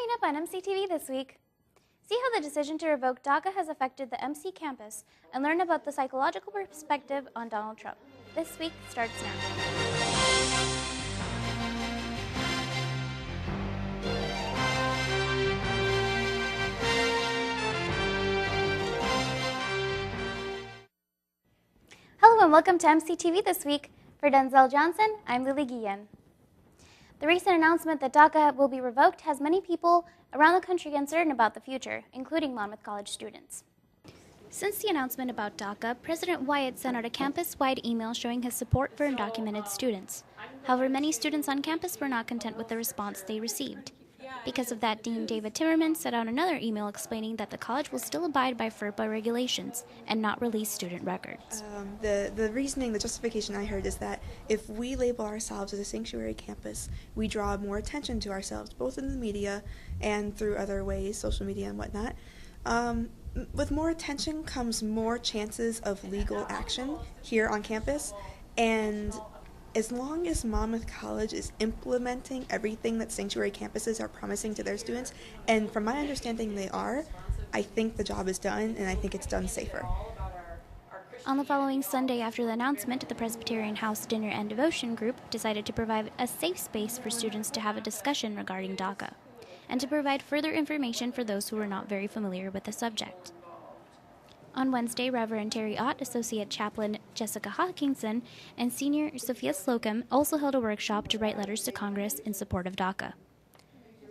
Coming up on MCTV this week, see how the decision to revoke DACA has affected the MC campus and learn about the psychological perspective on Donald Trump. This week starts now. Hello and welcome to MCTV this week. For Denzel Johnson, I'm Lily Guillen. The recent announcement that DACA will be revoked has many people around the country uncertain about the future, including Monmouth College students. Since the announcement about DACA, President Wyatt sent out a campus-wide email showing his support for undocumented students. However, many students on campus were not content with the response they received. Because of that, Dean David Timmerman sent out another email explaining that the college will still abide by FERPA regulations and not release student records. The reasoning, the justification I heard is that if we label ourselves as a sanctuary campus, we draw more attention to ourselves, both in the media and through other ways, social media and whatnot. With more attention comes more chances of legal action here on campus, and as long as Monmouth College is implementing everything that sanctuary campuses are promising to their students, and from my understanding they are, I think the job is done, and I think it's done safer. On the following Sunday after the announcement, the Presbyterian House Dinner and Devotion Group decided to provide a safe space for students to have a discussion regarding DACA, and to provide further information for those who were not very familiar with the subject. On Wednesday, Reverend Terry Ott, Associate Chaplain Jessica Hawkinson, and Senior Sophia Slocum also held a workshop to write letters to Congress in support of DACA.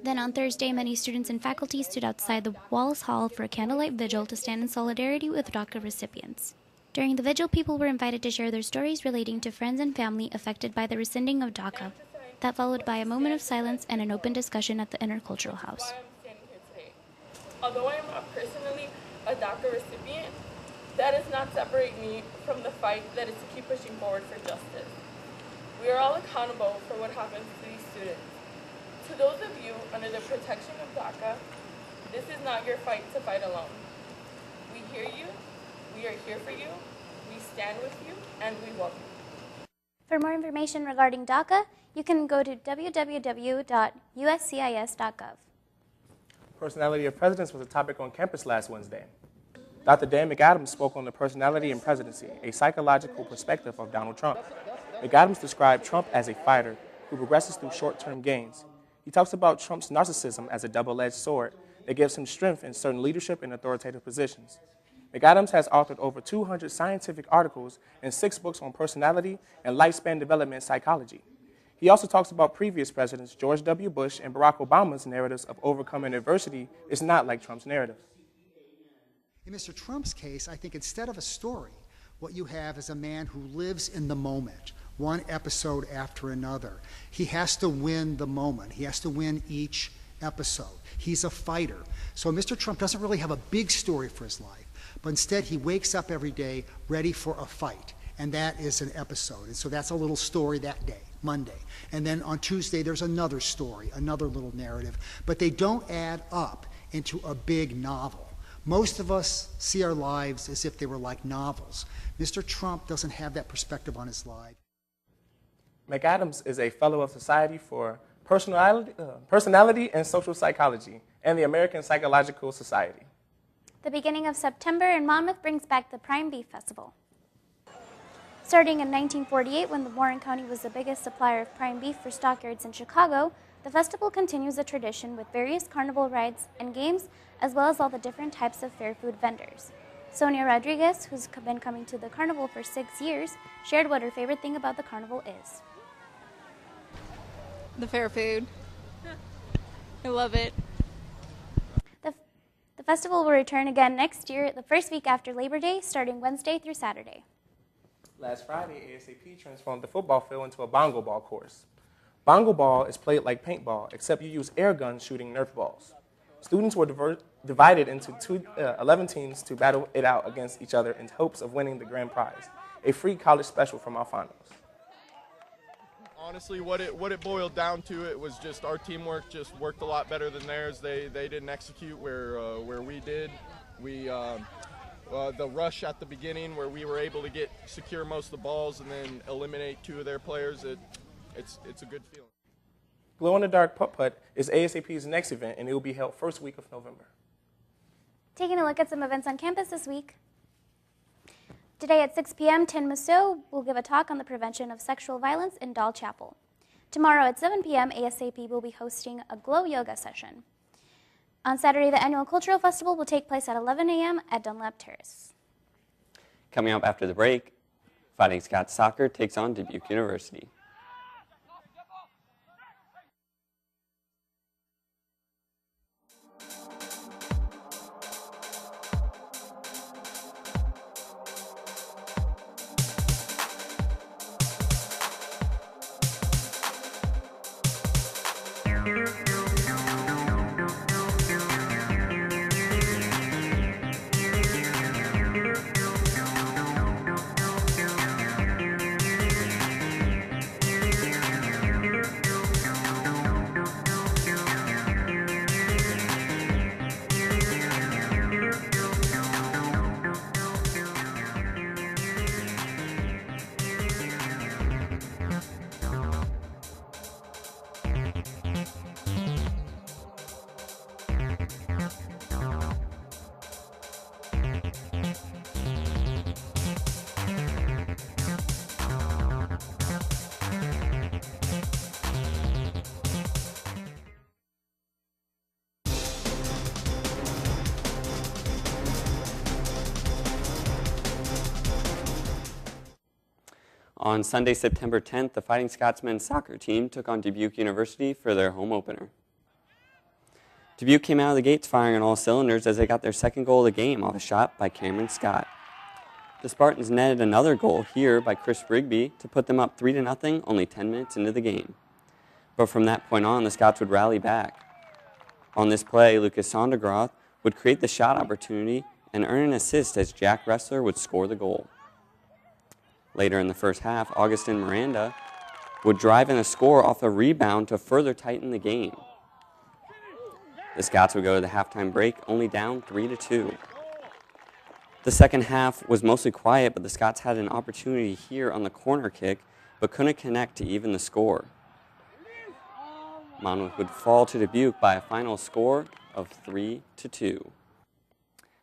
Then on Thursday, many students and faculty stood outside the Wallace Hall for a candlelight vigil to stand in solidarity with DACA recipients. During the vigil, people were invited to share their stories relating to friends and family affected by the rescinding of DACA. That followed by a moment of silence and an open discussion at the Intercultural House. Although I am not personally a DACA recipient, that does not separate me from the fight that is to keep pushing forward for justice. We are all accountable for what happens to these students. To those of you under the protection of DACA, this is not your fight to fight alone. We hear you, we are here for you, we stand with you, and we welcome you. For more information regarding DACA, you can go to www.uscis.gov. Personality of presidents was a topic on campus last Wednesday. Dr. Dan McAdams spoke on the personality and presidency, a psychological perspective of Donald Trump. McAdams described Trump as a fighter who progresses through short-term gains. He talks about Trump's narcissism as a double-edged sword that gives him strength in certain leadership and authoritative positions. McAdams has authored over 200 scientific articles and 6 books on personality and lifespan development psychology. He also talks about previous presidents, George W. Bush and Barack Obama's narratives of overcoming adversity is not like Trump's narrative. In Mr. Trump's case, I think instead of a story, what you have is a man who lives in the moment, one episode after another. He has to win the moment. He has to win each episode. He's a fighter. So Mr. Trump doesn't really have a big story for his life, but instead he wakes up every day ready for a fight, and that is an episode. And so that's a little story that day, Monday. And then on Tuesday, there's another story, another little narrative, but they don't add up into a big novel. Most of us see our lives as if they were like novels. Mr. Trump doesn't have that perspective on his life. McAdams is a fellow of Society for Personality and Social Psychology and the American Psychological Society. The beginning of September in Monmouth brings back the Prime Beef Festival. Starting in 1948, when the Warren County was the biggest supplier of prime beef for stockyards in Chicago, the festival continues a tradition with various carnival rides and games, as well as all the different types of fair food vendors. Sonia Rodriguez, who's been coming to the carnival for 6 years, shared what her favorite thing about the carnival is. The fair food. I love it. The festival will return again next year, the first week after Labor Day, starting Wednesday through Saturday. Last Friday, ASAP transformed the football field into a Bongo Ball course. Bongo Ball is played like paintball, except you use air guns shooting Nerf balls. Students were divided into 11 teams to battle it out against each other in hopes of winning the grand prize, a free college special from our finals. Honestly, what it boiled down to, it was just our teamwork just worked a lot better than theirs. They didn't execute where we did. The rush at the beginning where we were able to secure most of the balls and then eliminate 2 of their players, it's a good feeling. Glow-in-the-dark putt-putt is ASAP's next event, and it will be held first week of November. Taking a look at some events on campus this week. Today at 6 p.m., Tin Musso will give a talk on the prevention of sexual violence in Doll Chapel. Tomorrow at 7 p.m., ASAP will be hosting a Glow Yoga session. On Saturday, the annual Cultural Festival will take place at 11 a.m. at Dunlap Terrace. Coming up after the break, Fighting Scots Soccer takes on Dubuque University. On Sunday, September 10th, the Fighting Scots men's soccer team took on Dubuque University for their home opener. Dubuque came out of the gates firing on all cylinders as they got their second goal of the game off a shot by Cameron Scott. The Spartans netted another goal here by Chris Rigby to put them up 3-0 only 10 minutes into the game. But from that point on, the Scots would rally back. On this play, Lucas Sondergroth would create the shot opportunity and earn an assist as Jack Ressler would score the goal. Later in the first half, Augustin Miranda would drive in a score off a rebound to further tighten the game. The Scots would go to the halftime break only down 3-2. The second half was mostly quiet, but the Scots had an opportunity here on the corner kick, but couldn't connect to even the score. Monmouth would fall to Dubuque by a final score of 3-2.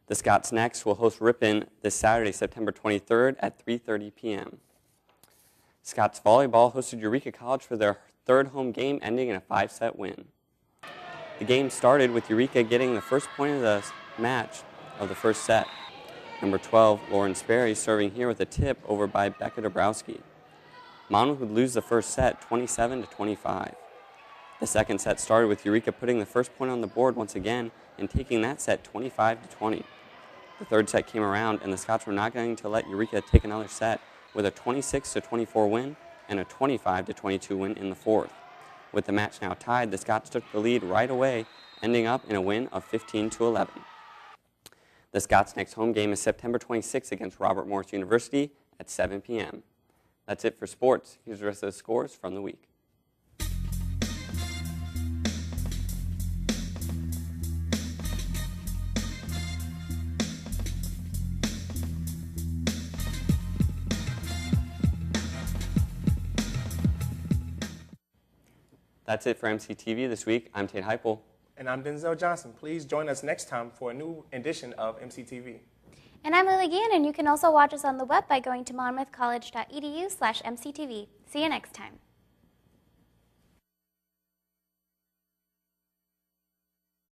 The Scots next will host Ripon this Saturday, September 23rd at 3:30 p.m. Scots volleyball hosted Eureka College for their third home game, ending in a 5-set win. The game started with Eureka getting the first point of the match of the first set. Number 12, Lauren Sperry, serving here with a tip over by Becca Dabrowski. Monmouth would lose the first set 27-25. The second set started with Eureka putting the first point on the board once again and taking that set 25-20. The third set came around, and the Scots were not going to let Eureka take another set with a 26-24 win and a 25-22 win in the fourth. With the match now tied, the Scots took the lead right away, ending up in a win of 15-11. The Scots' next home game is September 26th against Robert Morris University at 7 p.m. That's it for sports. Here's the rest of the scores from the week. That's it for MCTV this week. I'm Tate Heupel. And I'm Denzel Johnson. Please join us next time for a new edition of MCTV. And I'm Lily Gann, and you can also watch us on the web by going to monmouthcollege.edu/MCTV. See you next time.